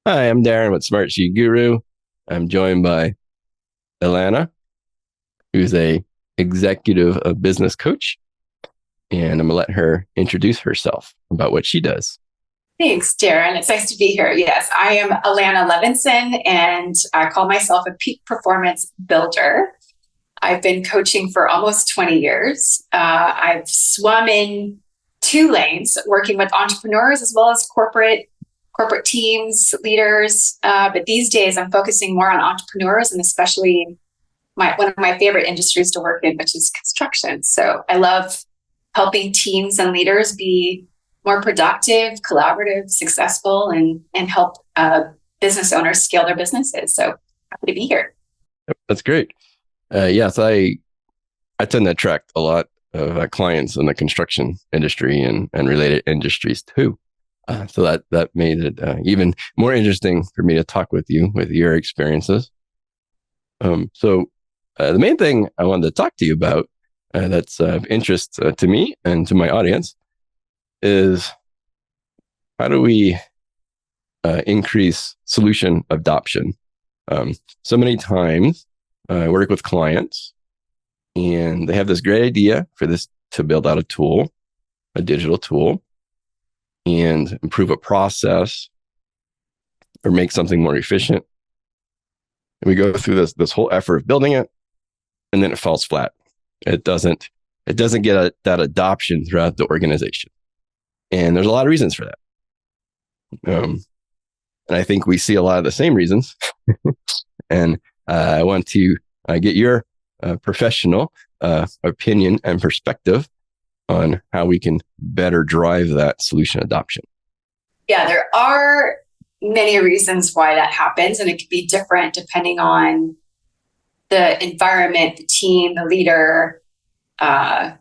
Hi, I'm Darren with Smartsheet Guru. I'm joined by Alana, who's a executive business coach, and I'm gonna let her introduce herself about what she does. Thanks, Darren. It's nice to be here. Yes, I am Alana Levinson, and I call myself a peak performance builder. I've been coaching for almost 20 years. I've swum in two lanes, working with entrepreneurs as well as corporate teams, leaders. But these days, I'm focusing more on entrepreneurs, and especially one of my favorite industries to work in, which is construction. So I love helping teams and leaders be more productive, collaborative, successful, and help business owners scale their businesses. So happy to be here. That's great. Yes, I tend to attract a lot of clients in the construction industry and related industries too. So that made it even more interesting for me to talk with you with your experiences. The main thing I wanted to talk to you about that's of interest to me and to my audience is how do we increase solution adoption? So many times I work with clients and they have this great idea for this to build out a tool, a digital tool, and improve a process or make something more efficient. And we go through this whole effort of building it, and then it falls flat. It doesn't get that adoption throughout the organization. And there's a lot of reasons for that. And I think we see a lot of the same reasons. And I want to get your professional opinion and perspective on how we can better drive that solution adoption. Yeah, there are many reasons why that happens, and it could be different depending on the environment, the team, the leader, and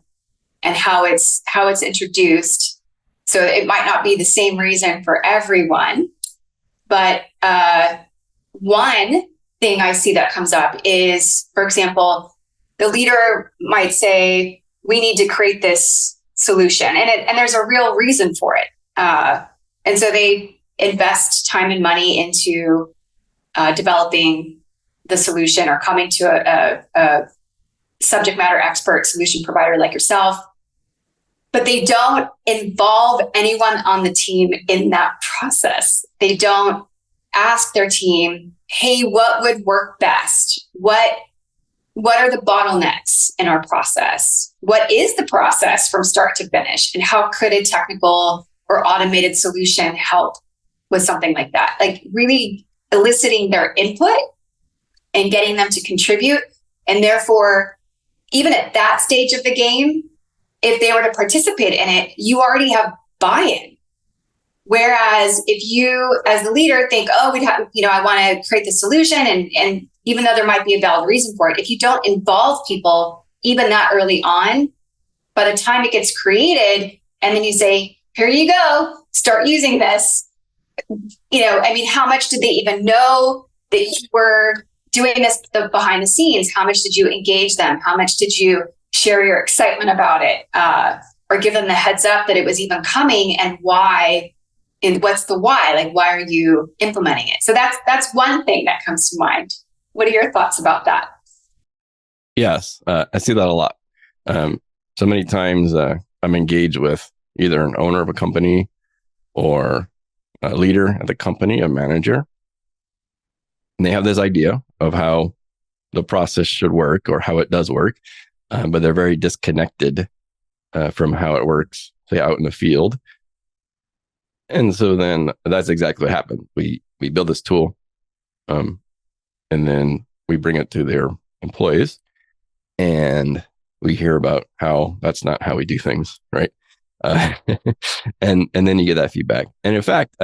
how it's introduced. So it might not be the same reason for everyone, but one thing I see that comes up is, for example, the leader might say, "We need to create this solution," and there's a real reason for it, and so they invest time and money into developing the solution or coming to a subject matter expert solution provider like yourself. But they don't involve anyone on the team in that process. They don't ask their team, "Hey, what would work best? What are the bottlenecks in our process? What is the process from start to finish? And how could a technical or automated solution help with something like that?" Like really eliciting their input and getting them to contribute. And therefore, even at that stage of the game, if they were to participate in it, you already have buy-in. Whereas if you, as the leader, think, "Oh, I want to create the solution," and even though there might be a valid reason for it, if you don't involve people even that early on, by the time it gets created, and then you say, "Here you go, start using this," how much did they even know that you were doing this behind the scenes? How much did you engage them? How much did you share your excitement about it, or give them the heads up that it was even coming, and why? And what's the why? Like, why are you implementing it? So that's one thing that comes to mind. What are your thoughts about that? Yes, I see that a lot. So many times I'm engaged with either an owner of a company or a leader at the company, a manager, and they have this idea of how the process should work or how it does work, but they're very disconnected from how it works, say, out in the field. And so then that's exactly what happened. We build this tool, and then we bring it to their employees, and we hear about how that's not how we do things, right? And then you get that feedback. And in fact,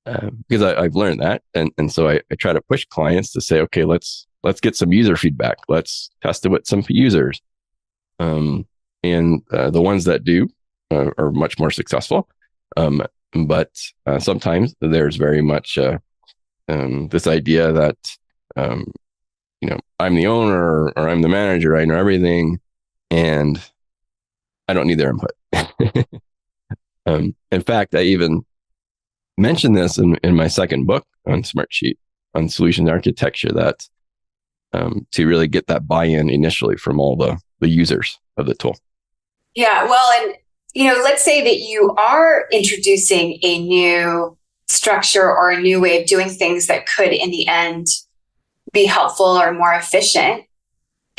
because I've learned that, and so I try to push clients to say, okay, let's get some user feedback. Let's test it with some users. And the ones that do are much more successful. But sometimes there's very much this idea that I'm the owner or I'm the manager, I know everything, and I don't need their input. In fact, I even mentioned this in my second book on Smartsheet on solutions architecture, that to really get that buy-in initially from all the users of the tool. Yeah, well, and let's say that you are introducing a new structure or a new way of doing things that could, in the end, be helpful or more efficient.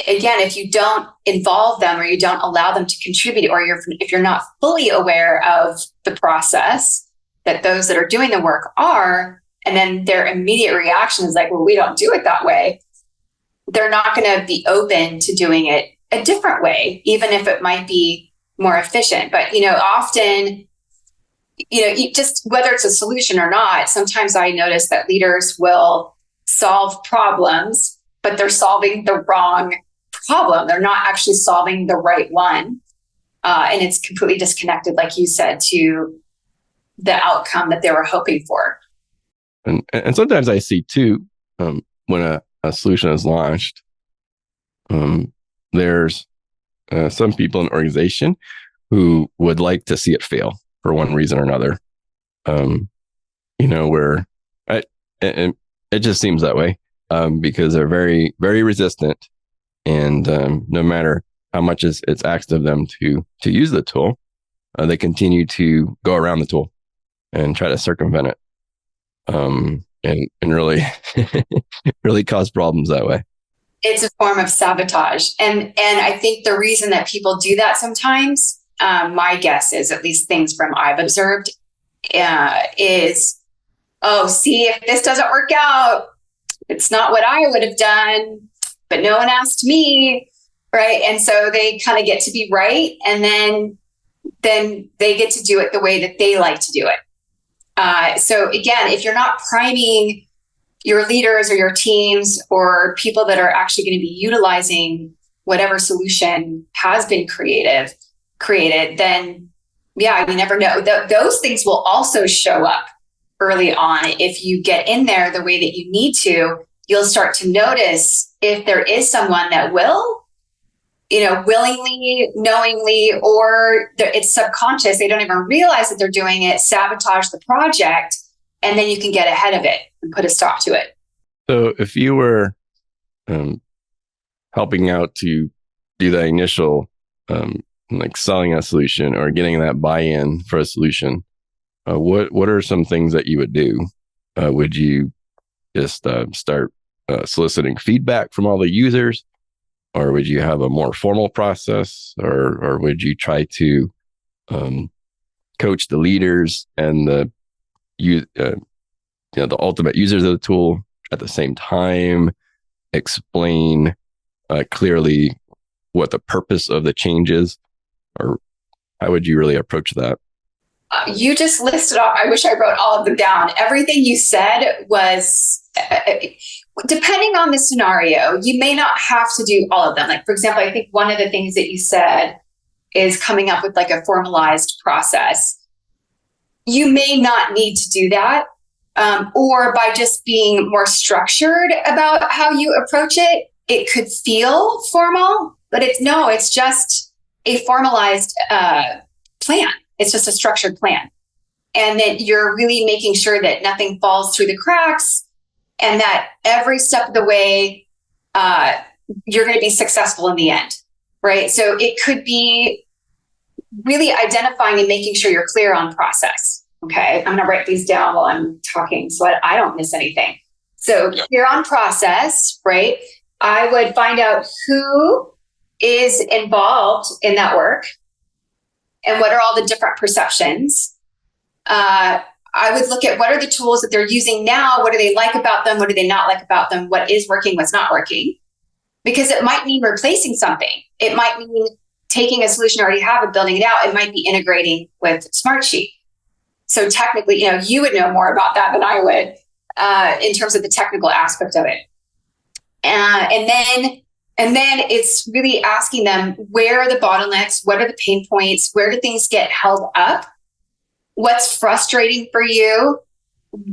Again, if you don't involve them or you don't allow them to contribute, or if you're not fully aware of the process that those that are doing the work are, and then their immediate reaction is like, well, we don't do it that way, they're not going to be open to doing it a different way, even if it might be more efficient. But, often, just whether it's a solution or not, sometimes I notice that leaders will solve problems, but they're solving the wrong problem. They're not actually solving the right one. And it's completely disconnected, like you said, to the outcome that they were hoping for. And sometimes I see too, when a solution is launched, there's some people in an organization who would like to see it fail for one reason or another. Where it just seems that way, because they're very, very resistant. And no matter how much it's asked of them to use the tool, they continue to go around the tool and try to circumvent it. And really, really cause problems that way. It's a form of sabotage. And I think the reason that people do that sometimes, my guess is, at least things from I've observed, is, oh, see, if this doesn't work out, it's not what I would have done, but no one asked me, right? And so they kind of get to be right. And then they get to do it the way that they like to do it. So again, if you're not priming your leaders or your teams or people that are actually going to be utilizing whatever solution has been created, then yeah, you never know. Those things will also show up early on. If you get in there the way that you need to, you'll start to notice if there is someone that will, willingly, knowingly, or it's subconscious, they don't even realize that they're doing it, sabotage the project, and then you can get ahead of it and put a stop to it. So if you were helping out to do that initial, like selling a solution or getting that buy-in for a solution, what are some things that you would do? Would you just start soliciting feedback from all the users, or would you have a more formal process, or would you try to coach the leaders and the ultimate users of the tool at the same time, explain clearly what the purpose of the change is, or how would you really approach that? You just listed off, I wish I wrote all of them down. Everything you said was, depending on the scenario, you may not have to do all of them. Like, for example, I think one of the things that you said is coming up with like a formalized process. You may not need to do that, or by just being more structured about how you approach it, it could feel formal, but it's just a formalized plan. It's just a structured plan. And that you're really making sure that nothing falls through the cracks, and that every step of the way, you're going to be successful in the end, right? So it could be really identifying and making sure you're clear on process. Okay, I'm going to write these down while I'm talking so I don't miss anything. So clear on process, right? I would find out who is involved in that work and what are all the different perceptions. I would look at what are the tools that they're using now. What do they like about them? What do they not like about them? What is working? What's not working? Because it might mean replacing something. It might mean taking a solution you already have and building it out. It might be integrating with Smartsheet. So technically, you would know more about that than I would in terms of the technical aspect of it. And then it's really asking them, where are the bottlenecks? What are the pain points? Where do things get held up? What's frustrating for you?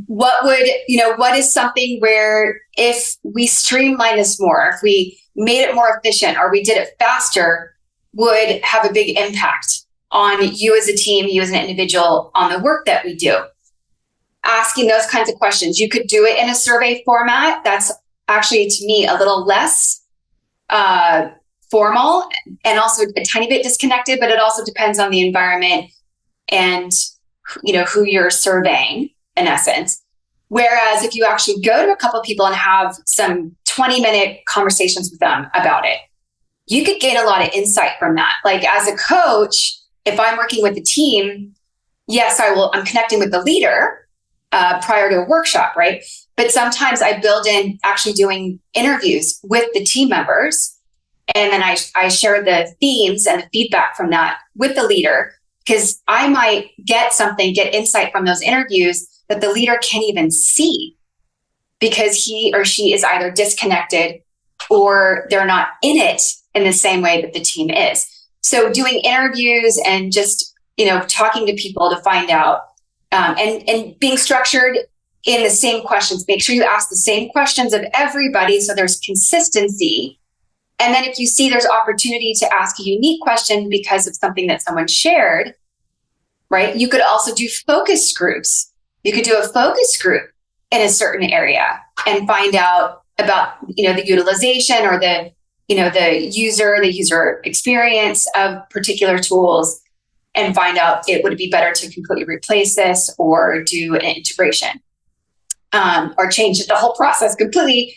What is something where if we streamline this more, if we made it more efficient or we did it faster, would have a big impact on you as a team, you as an individual, on the work that we do. asking those kinds of questions. You could do it in a survey format. That's actually, to me, a little less formal and also a tiny bit disconnected, but it also depends on the environment and, who you're surveying in essence. Whereas if you actually go to a couple of people and have some 20-minute conversations with them about it, you could gain a lot of insight from that. Like as a coach, if I'm working with a team, yes, I'm connecting with the leader prior to a workshop, right? But sometimes I build in actually doing interviews with the team members. And then I share the themes and the feedback from that with the leader, because I might get insight from those interviews that the leader can't even see because he or she is either disconnected or they're not in it in the same way that the team is. So doing interviews and just, talking to people to find out and being structured in the same questions. Make sure you ask the same questions of everybody so there's consistency. And then if you see there's opportunity to ask a unique question because of something that someone shared, right? You could also do focus groups. You could do a focus group in a certain area and find out about, the utilization or the user experience of particular tools, and find out would it be better to completely replace this or do an integration or change the whole process completely,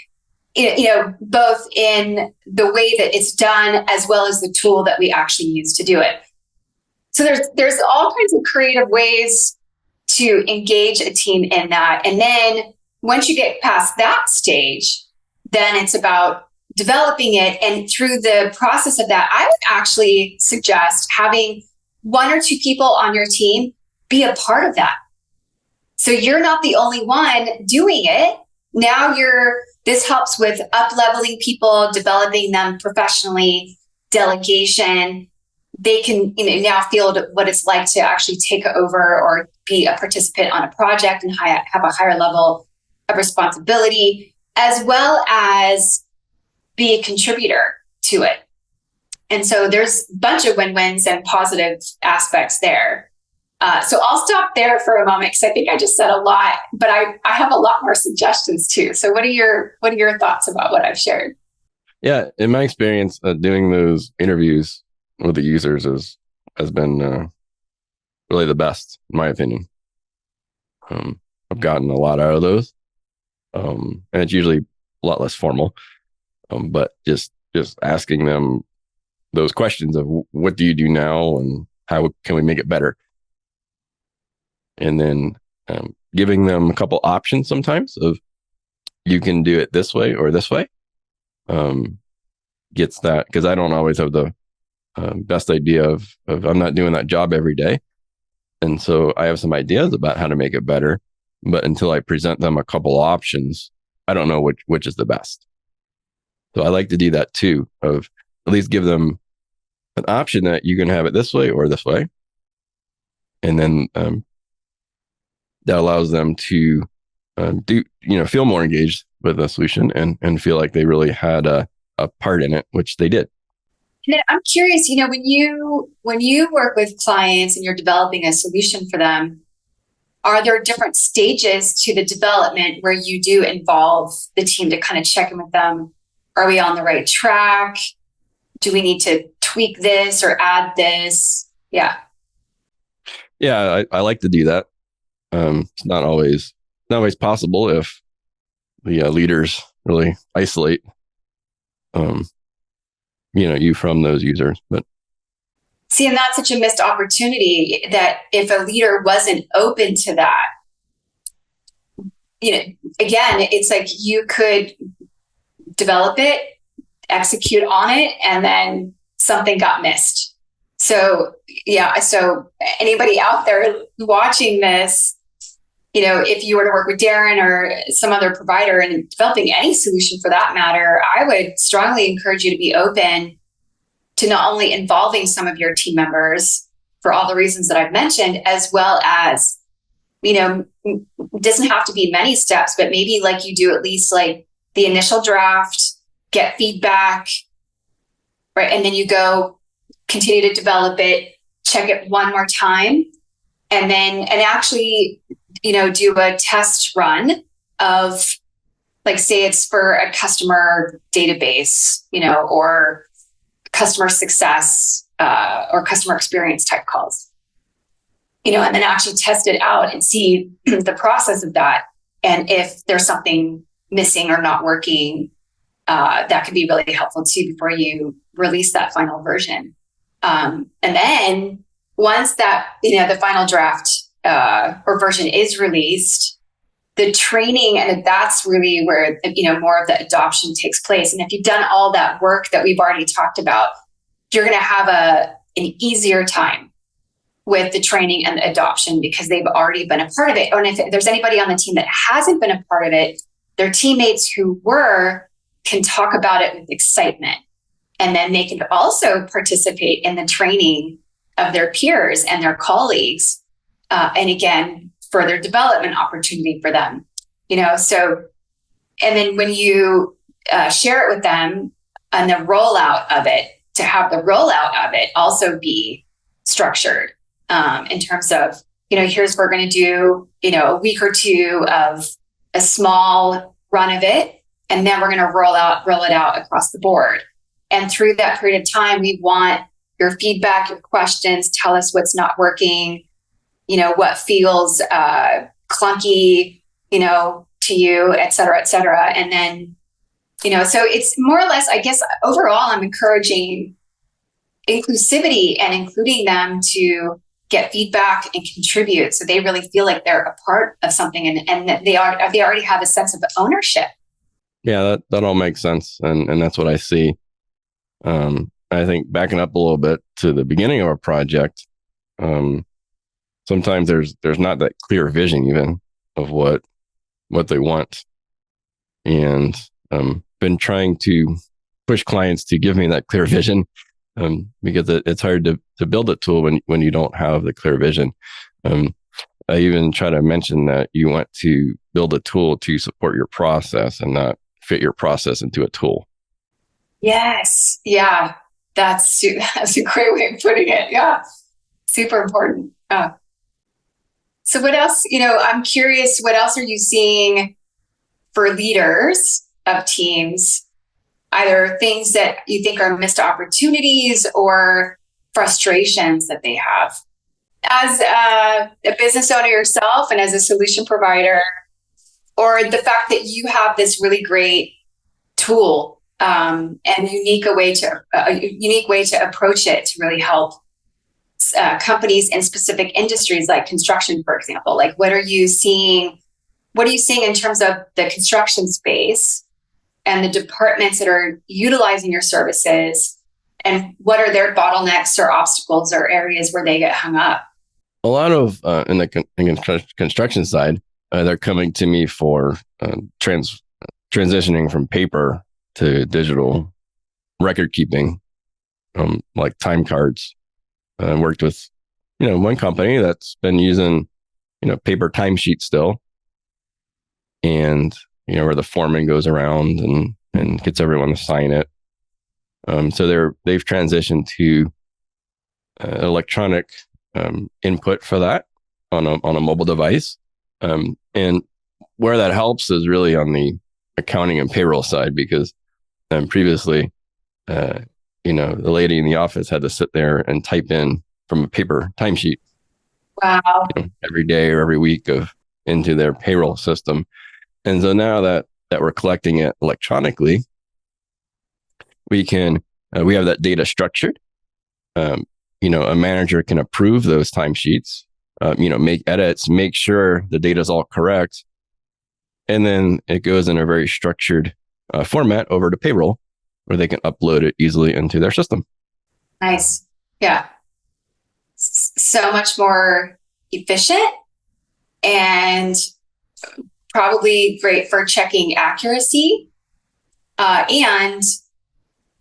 both in the way that it's done as well as the tool that we actually use to do it. So there's all kinds of creative ways to engage a team in that. And then once you get past that stage, then it's about developing it. And through the process of that, I would actually suggest having 1 or 2 people on your team be a part of that. So you're not the only one doing it. Now this helps with up-leveling people, developing them professionally, delegation. They can now feel what it's like to actually take over or be a participant on a project and have a higher level of responsibility, as well as be a contributor to it. And so there's a bunch of win-wins and positive aspects there. So I'll stop there for a moment because I think I just said a lot, but I have a lot more suggestions too. So what are your thoughts about what I've shared? Yeah, in my experience, doing those interviews with the users has been really the best, in my opinion. I've gotten a lot out of those, and it's usually a lot less formal. But just asking them those questions of what do you do now and how can we make it better, and then giving them a couple options sometimes of you can do it this way or this way. Gets that, because I don't always have the best idea of I'm not doing that job every day. And so I have some ideas about how to make it better, but until I present them a couple options, I don't know which is the best. So I like to do that too, of at least give them an option that you can have it this way or this way. And then that allows them to feel more engaged with the solution and feel like they really had a part in it, which they did. And I'm curious, when you work with clients and you're developing a solution for them, are there different stages to the development where you do involve the team to kind of check in with them? Are we on the right track? Do we need to tweak this or add this? Yeah. Yeah, I like to do that. It's not always possible if the leaders really isolate you from those users. But see, and that's such a missed opportunity, that if a leader wasn't open to that, again, it's like you could develop it, execute on it, and then something got missed. So yeah, so anybody out there watching this, if you were to work with Darren or some other provider and developing any solution for that matter, I would strongly encourage you to be open to not only involving some of your team members for all the reasons that I've mentioned, as well as, it doesn't have to be many steps, but maybe like you do at least like the initial draft, get feedback, right? And then you go continue to develop it, check it one more time, and actually do a test run of, like, say it's for a customer database, or customer success, or customer experience type calls, and then actually test it out and see the process of that. And if there's something missing or not working, that could be really helpful too before you release that final version. And then once that, the final draft or version is released, the training, and that's really where, more of the adoption takes place. And if you've done all that work that we've already talked about, you're going to have an easier time with the training and the adoption because they've already been a part of it. And if there's anybody on the team that hasn't been a part of it, their teammates who were can talk about it with excitement. And then they can also participate in the training of their peers and their colleagues. And again, further development opportunity for them, so, and then when you share it with them and the rollout of it, to have the rollout of it also be structured in terms of, here's we're going to do, a week or two of a small run of it, and then we're going to roll it out across the board. And through that period of time, we want your feedback, your questions, tell us what's not working, what feels clunky, to you, et cetera, et cetera. And then, so it's more or less, I guess, overall, I'm encouraging inclusivity and including them to get feedback and contribute. So they really feel like they're a part of something and that they already have a sense of ownership. Yeah, that all makes sense. And that's what I see. I think backing up a little bit to the beginning of our project, sometimes there's not that clear vision even of what they want. And been trying to push clients to give me that clear vision because it's hard to build a tool when you don't have the clear vision. I even try to mention that you want to build a tool to support your process and not fit your process into a tool. Yes. Yeah. That's a great way of putting it. Yeah. Super important. So what else, I'm curious, what else are you seeing for leaders of teams, either things that you think are missed opportunities or frustrations that they have? As a business owner yourself and as a solution provider, or the fact that you have this really great tool and unique way to approach it to really help companies in specific industries like construction, for example. Like, what are you seeing in terms of the construction space and the departments that are utilizing your services, and what are their bottlenecks or obstacles or areas where they get hung up? A lot of in the construction side, they're coming to me for transitioning from paper to digital record keeping, like time cards. I worked with, one company that's been using, paper timesheets still, and where the foreman goes around and gets everyone to sign it. So they've transitioned to electronic input for that on a mobile device, and where that helps is really on the accounting and payroll side, because previously, the lady in the office had to sit there and type in from a paper timesheet. Wow. Every day or every week into their payroll system. And so now that we're collecting it electronically, we have that data structured. A manager can approve those timesheets, make edits, make sure the data is all correct. And then it goes in a very structured format over to payroll, where they can upload it easily into their system. Nice. Yeah. So much more efficient and probably great for checking accuracy. And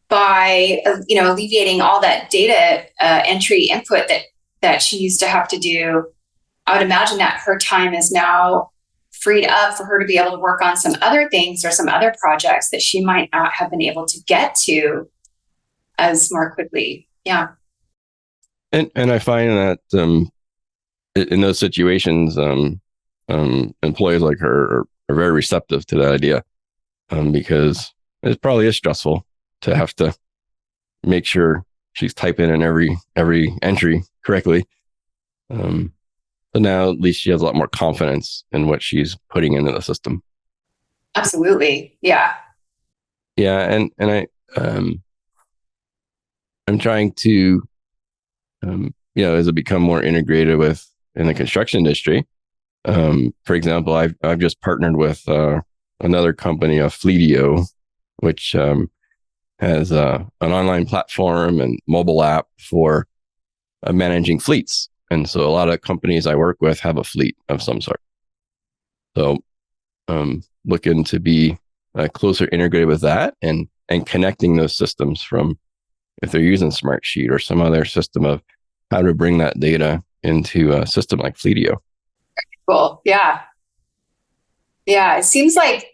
by, alleviating all that data entry input that she used to have to do, I would imagine that her time is now freed up for her to be able to work on some other things or some other projects that she might not have been able to get to as more quickly. Yeah. And I find that in those situations, employees like her are very receptive to that idea, because it probably is stressful to have to make sure she's typing in every entry correctly. So now at least she has a lot more confidence in what she's putting into the system. Absolutely. Yeah. Yeah, and I'm trying to, as it become more integrated with in the construction industry. For example, I've just partnered with another company, a Fleetio, which has an online platform and mobile app for managing fleets. And so a lot of companies I work with have a fleet of some sort. So looking to be closer integrated with that and connecting those systems from, if they're using Smartsheet or some other system, of how to bring that data into a system like Fleetio. Cool. Yeah. Yeah. It seems like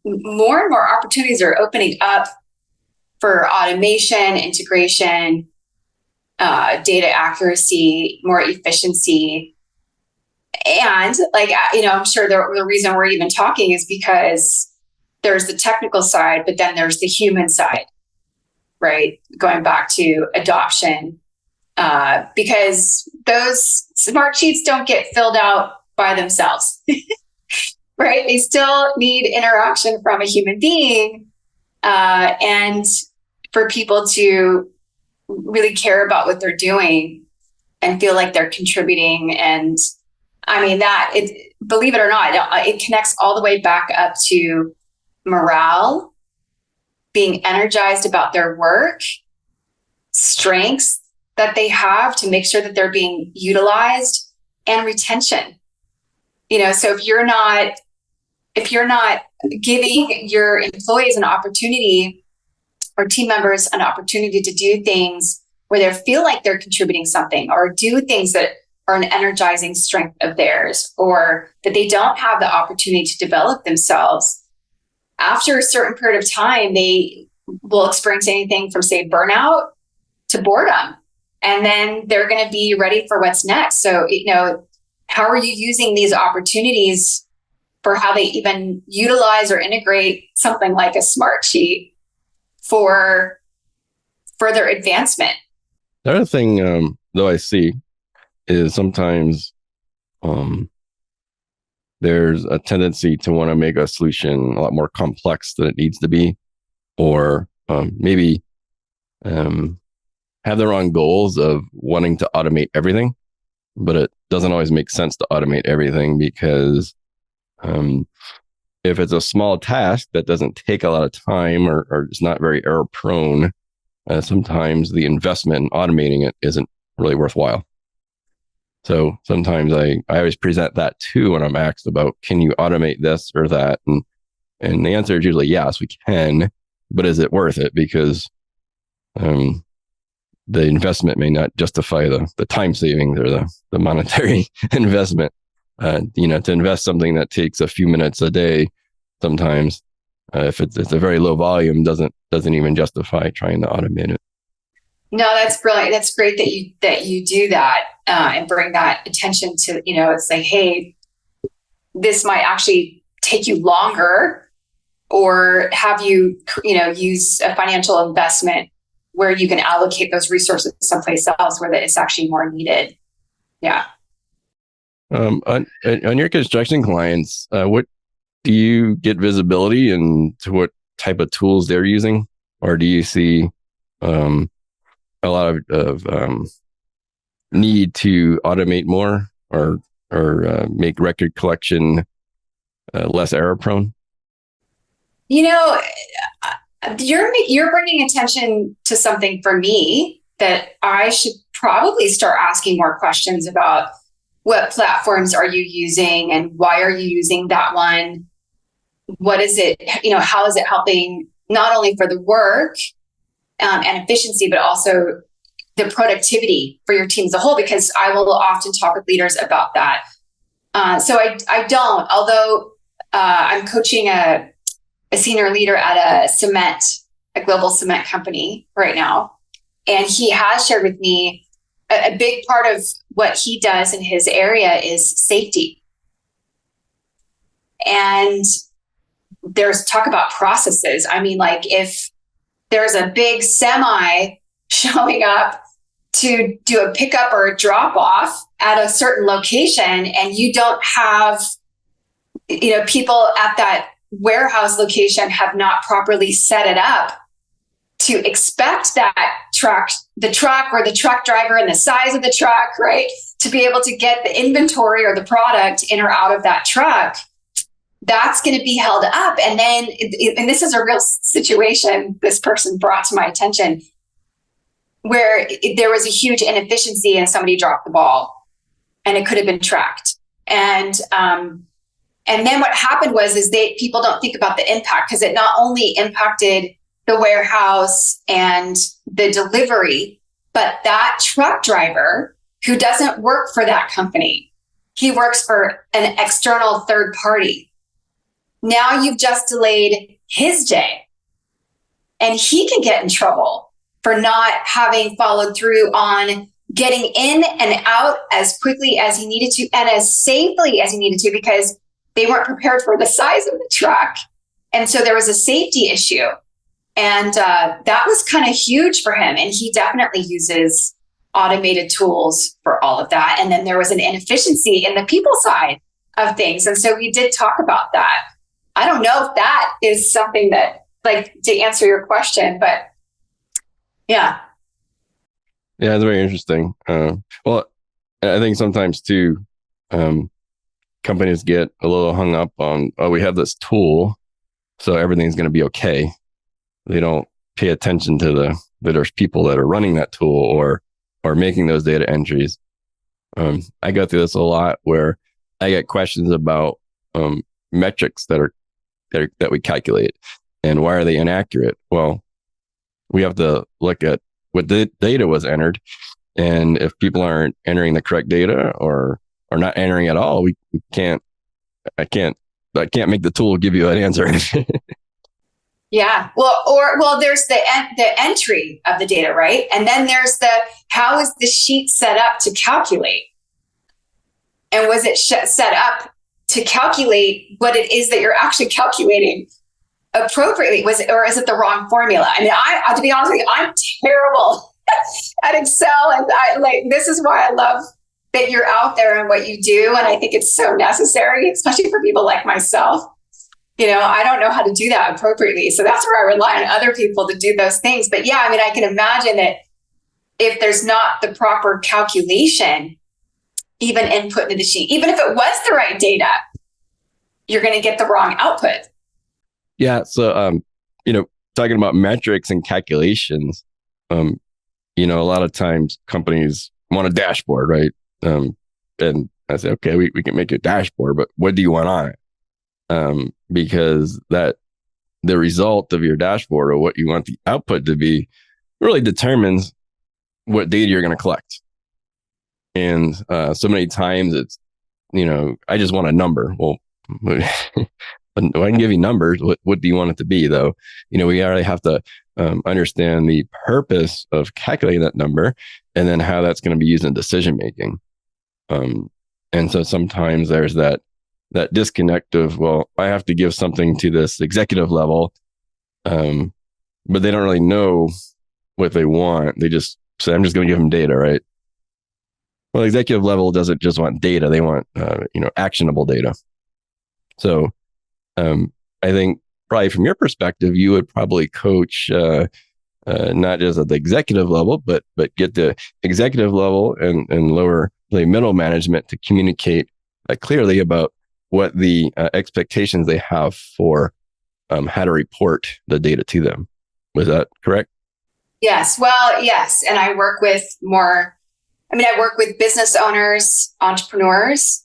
more and more opportunities are opening up for automation, integration, data accuracy, more efficiency. And I'm sure the reason we're even talking is because there's the technical side, but then there's the human side, right? Going back to adoption, because those smart sheets don't get filled out by themselves, right? They still need interaction from a human being, and for people to really care about what they're doing and feel like they're contributing. And I mean, believe it or not, it connects all the way back up to morale, being energized about their work, strengths that they have to make sure that they're being utilized, and retention. So if you're not giving your employees an opportunity, or team members an opportunity, to do things where they feel like they're contributing something, or do things that are an energizing strength of theirs, or that they don't have the opportunity to develop themselves, after a certain period of time, they will experience anything from, say, burnout to boredom. And then they're going to be ready for what's next. So, how are you using these opportunities for how they even utilize or integrate something like a Smartsheet for further advancement? The other thing, though, I see is sometimes there's a tendency to want to make a solution a lot more complex than it needs to be, or maybe have the wrong goals of wanting to automate everything. But it doesn't always make sense to automate everything, because if it's a small task that doesn't take a lot of time, or is not very error prone, sometimes the investment in automating it isn't really worthwhile. So sometimes I always present that too when I'm asked about, can you automate this or that? And the answer is usually yes, we can, but is it worth it? Because the investment may not justify the time savings or the monetary investment. To invest something that takes a few minutes a day, sometimes if it's a very low volume, doesn't even justify trying to automate it. No, that's brilliant. That's great that you do that, and bring that attention to, it's like, hey, this might actually take you longer, or have you, use a financial investment where you can allocate those resources someplace else where it's actually more needed. Yeah. On your construction clients, what do you get visibility into what type of tools they're using, or do you see a lot of need to automate more, or make record collection less error prone? You're bringing attention to something for me that I should probably start asking more questions about. What platforms are you using, and why are you using that one? What is it? How is it helping not only for the work and efficiency, but also the productivity for your team as a whole? Because I will often talk with leaders about that. So I don't, although I'm coaching a senior leader at a global cement company right now. And he has shared with me a big part of what he does in his area is safety. And there's talk about processes. I mean, like if there's a big semi showing up to do a pickup or a drop off at a certain location, and you don't have, people at that warehouse location have not properly set it up to expect that the truck or the truck driver and the size of the truck, right? To be able to get the inventory or the product in or out of that truck, that's going to be held up. And then, and this is a real situation this person brought to my attention, where there was a huge inefficiency and somebody dropped the ball and it could have been tracked. And then what happened is people don't think about the impact, because it not only impacted the warehouse and the delivery, but that truck driver who doesn't work for that company, he works for an external third party. Now you've just delayed his day, and he can get in trouble for not having followed through on getting in and out as quickly as he needed to and as safely as he needed to, because they weren't prepared for the size of the truck. And so there was a safety issue. And that was kind of huge for him. And he definitely uses automated tools for all of that. And then there was an inefficiency in the people side of things. And so we did talk about that. I don't know if that is something that, like, to answer your question, but yeah. Yeah, it's very interesting. Well, I think sometimes too, companies get a little hung up on, oh, we have this tool, so everything's going to be okay. They don't pay attention to that there's people that are running that tool or making those data entries. I go through this a lot where I get questions about metrics that we calculate, and why are they inaccurate? Well, we have to look at what the data was entered, and if people aren't entering the correct data or not entering at all, I can't make the tool give you an answer. Yeah. Well, there's the entry of the data, right? And then there's how is the sheet set up to calculate? And was it set up to calculate what it is that you're actually calculating appropriately? Or is it the wrong formula? I mean, to be honest with you, I'm terrible at Excel, and this is why I love that you're out there and what you do. And I think it's so necessary, especially for people like myself. I don't know how to do that appropriately. So that's where I rely on other people to do those things. But yeah, I mean, I can imagine that if there's not the proper calculation, even input into the sheet, even if it was the right data, you're going to get the wrong output. Yeah. So, talking about metrics and calculations, a lot of times companies want a dashboard, right? And I say, okay, we can make a dashboard, but what do you want on it? Because the result of your dashboard, or what you want the output to be, really determines what data you're going to collect. And so many times it's, I just want a number. Well, I can give you numbers. What do you want it to be, though? We already have to understand the purpose of calculating that number, and then how that's going to be used in decision making. And so sometimes there's that disconnect of, well, I have to give something to this executive level, but they don't really know what they want. They just say, I'm just going to give them data, right? Well, the executive level doesn't just want data; they want actionable data. So, I think probably from your perspective, you would probably coach not just at the executive level, but get the executive level and lower the middle management to communicate clearly about what the expectations they have for how to report the data to them. Was that correct? Yes. Well, yes. And I work with business owners, entrepreneurs.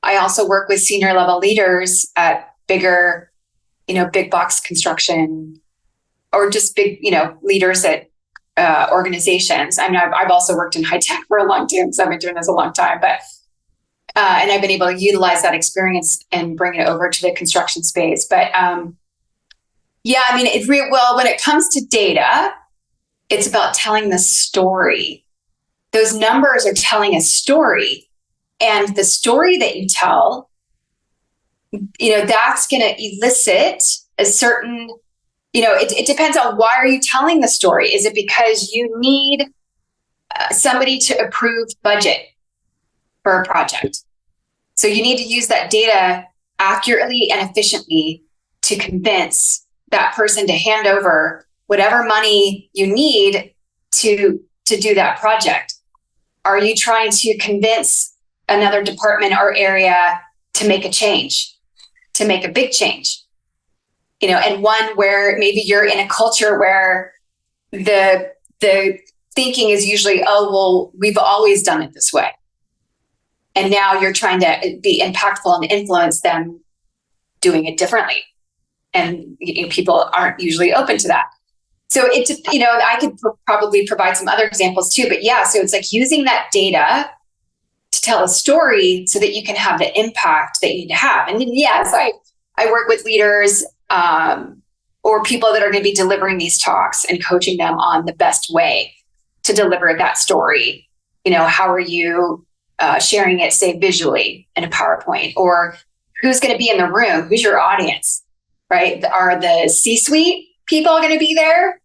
I also work with senior level leaders at bigger, big box construction, or just big, leaders at organizations. I mean, I've also worked in high tech for a long time, because I've been doing this a long time, but and I've been able to utilize that experience and bring it over to the construction space. But yeah, I mean, when it comes to data, it's about telling the story. Those numbers are telling a story, and the story that you tell that's going to elicit a certain, it depends on why are you telling the story. Is it because you need somebody to approve budget for a project? So you need to use that data accurately and efficiently to convince that person to hand over whatever money you need to do that project. Are you trying to convince another department or area to make a change, to make a big change? And one where maybe you're in a culture where the thinking is usually, oh, well, we've always done it this way. And now you're trying to be impactful and influence them doing it differently. And people aren't usually open to that. So I could probably provide some other examples too, but yeah, so it's like using that data to tell a story so that you can have the impact that you need to have. And then, yes, I work with leaders or people that are going to be delivering these talks and coaching them on the best way to deliver that story. How are you sharing it, say, visually in a PowerPoint? Or who's going to be in the room? Who's your audience, right? Are the C-suite people going to be there?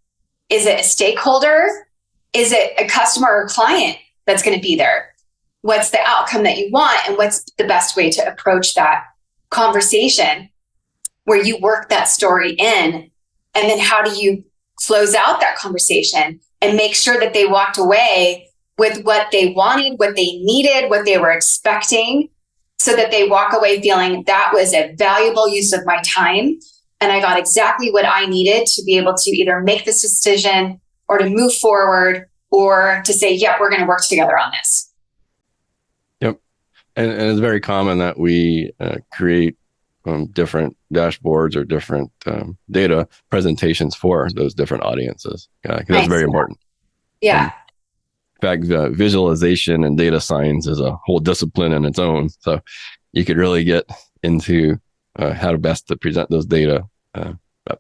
Is it a stakeholder? Is it a customer or client that's going to be there? What's the outcome that you want? And what's the best way to approach that conversation where you work that story in? And then how do you close out that conversation and make sure that they walked away with what they wanted, what they needed, what they were expecting, so that they walk away feeling that was a valuable use of my time and I got exactly what I needed to be able to either make this decision or to move forward or to say, yep, we're going to work together on this. Yep. And it's very common that we create different dashboards or different data presentations for those different audiences. Because that's very important. Yeah. In fact, visualization and data science is a whole discipline in its own. So you could really get into how to best to present those data. But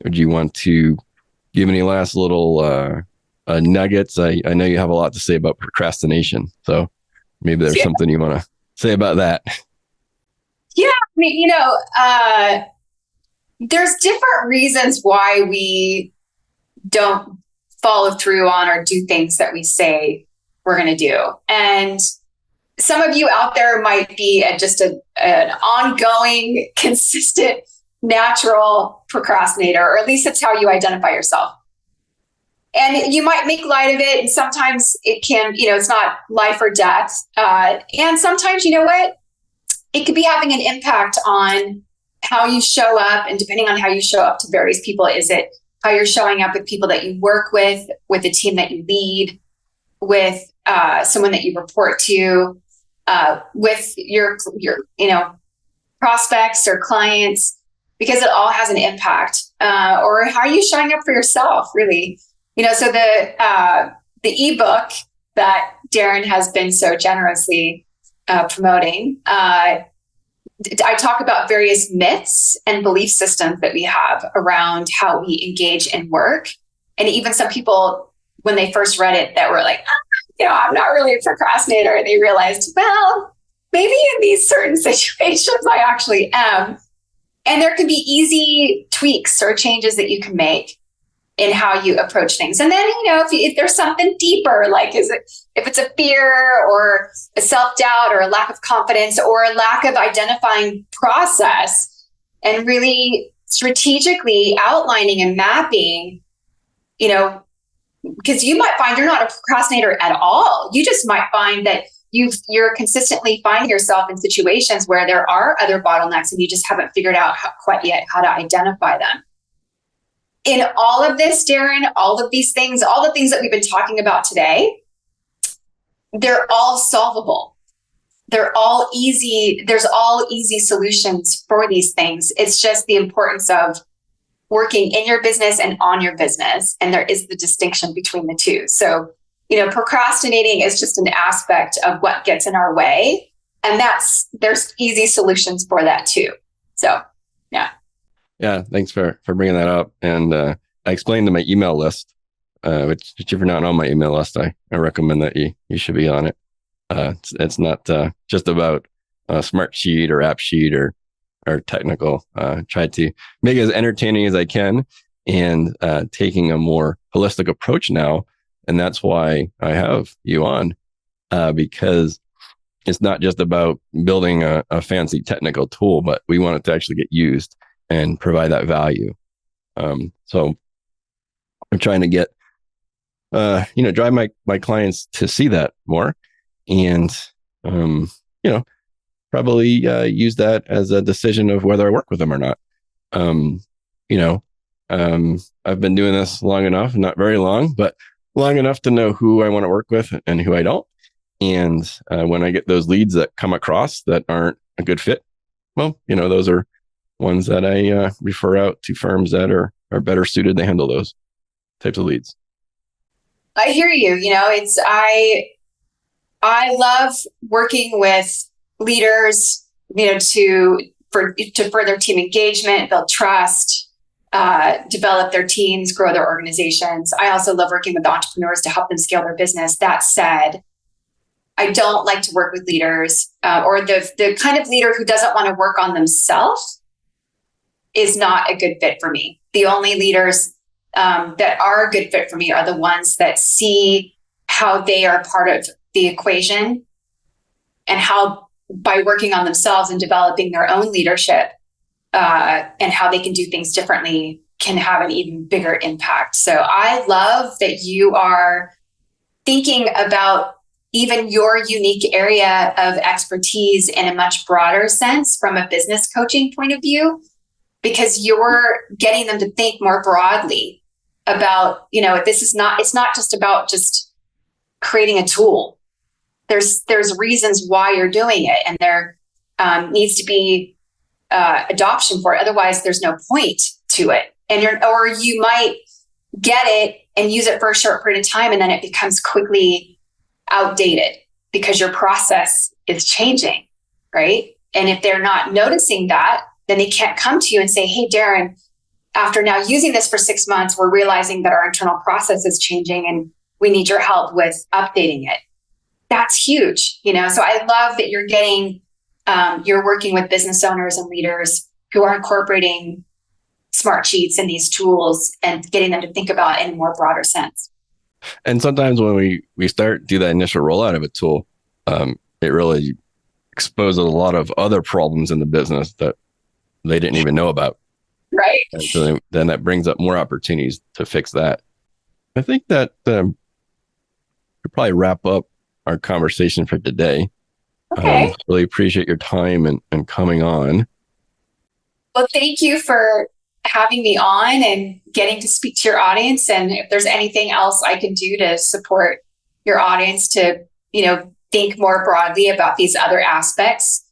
do you want to give any last little nuggets? I know you have a lot to say about procrastination. So maybe there's something you want to say about that. Yeah. I mean, there's different reasons why we don't follow through on or do things that we say we're going to do. And some of you out there might be just an ongoing, consistent, natural procrastinator, or at least that's how you identify yourself. And you might make light of it. And sometimes it can, it's not life or death. And sometimes, it could be having an impact on how you show up. And depending on how you show up to various people, is it how you're showing up with people that you work with a team that you lead, with someone that you report to, with your prospects or clients, because it all has an impact. Or how are you showing up for yourself, really? So the ebook that Darren has been so generously promoting, I talk about various myths and belief systems that we have around how we engage in work. And even some people, when they first read it, that were like, I'm not really a procrastinator. They realized, well, maybe in these certain situations, I actually am. And there can be easy tweaks or changes that you can make in how you approach things. And then, if there's something deeper, like if it's a fear or a self-doubt or a lack of confidence or a lack of identifying process and really strategically outlining and mapping, because you might find you're not a procrastinator at all. You just might find that you're consistently finding yourself in situations where there are other bottlenecks and you just haven't figured out quite yet how to identify them. In all of this, Darren, all of these things, all the things that we've been talking about today, they're all solvable. They're all easy. There's all easy solutions for these things. It's just the importance of working in your business and on your business. And there is the distinction between the two. So, procrastinating is just an aspect of what gets in our way. And there's easy solutions for that too. So, yeah. Yeah, thanks for bringing that up. And I explained to my email list, which if you're not on my email list, I recommend that you should be on it. It's not just about Smartsheet or AppSheet or or technical. Try to make it as entertaining as I can, and taking a more holistic approach now. And that's why I have you on, because it's not just about building a fancy technical tool, but we want it to actually get used and provide that value. So I'm trying to get, drive my clients to see that more, and, probably use that as a decision of whether I work with them or not. I've been doing this long enough, not very long, but long enough to know who I want to work with and who I don't. And when I get those leads that come across that aren't a good fit, well, those are ones that I refer out to firms that are better suited to handle those types of leads. I hear you. I love working with leaders, to further team engagement, build trust, develop their teams, grow their organizations. I also love working with entrepreneurs to help them scale their business. That said, I don't like to work with leaders, or the kind of leader who doesn't want to work on themselves is not a good fit for me. The only leaders that are a good fit for me are the ones that see how they are part of the equation, and how by working on themselves and developing their own leadership, and how they can do things differently, can have an even bigger impact. So I love that you are thinking about even your unique area of expertise in a much broader sense from a business coaching point of view, because you're getting them to think more broadly about, it's not just about just creating a tool. There's reasons why you're doing it, and there needs to be adoption for it. Otherwise, there's no point to it. Or you might get it and use it for a short period of time, and then it becomes quickly outdated because your process is changing, right? And if they're not noticing that, then they can't come to you and say, "Hey, Darren, after now using this for 6 months, we're realizing that our internal process is changing and we need your help with updating it." That's huge, So I love that you're working with business owners and leaders who are incorporating Smartsheets and these tools and getting them to think about it in a more broader sense. And sometimes when we do that initial rollout of a tool, it really exposes a lot of other problems in the business that they didn't even know about. Right. And so then that brings up more opportunities to fix that. I think that we'll probably wrap up our conversation for today. Okay. Really appreciate your time and coming on. Well, thank you for having me on and getting to speak to your audience. And if there's anything else I can do to support your audience to, think more broadly about these other aspects,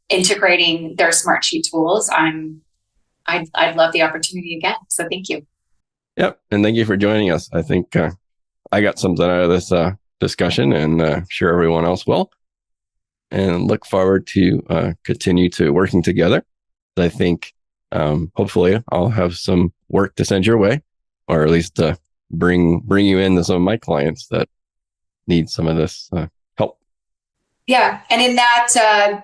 integrating their Smartsheet tools, I'd love the opportunity again. So thank you. Yep. And thank you for joining us. I think I got something out of this discussion, and sure everyone else will. And look forward to continue to working together. I think hopefully I'll have some work to send your way, or at least bring you into some of my clients that need some of this help. Yeah. And in that,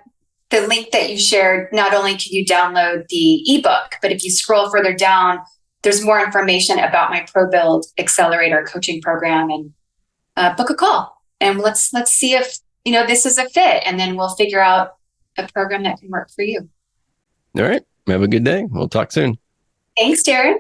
the link that you shared, not only can you download the ebook, but if you scroll further down, there's more information about my ProBuild Accelerator coaching program, and book a call. And let's see if, this is a fit, and then we'll figure out a program that can work for you. All right. Have a good day. We'll talk soon. Thanks, Darren.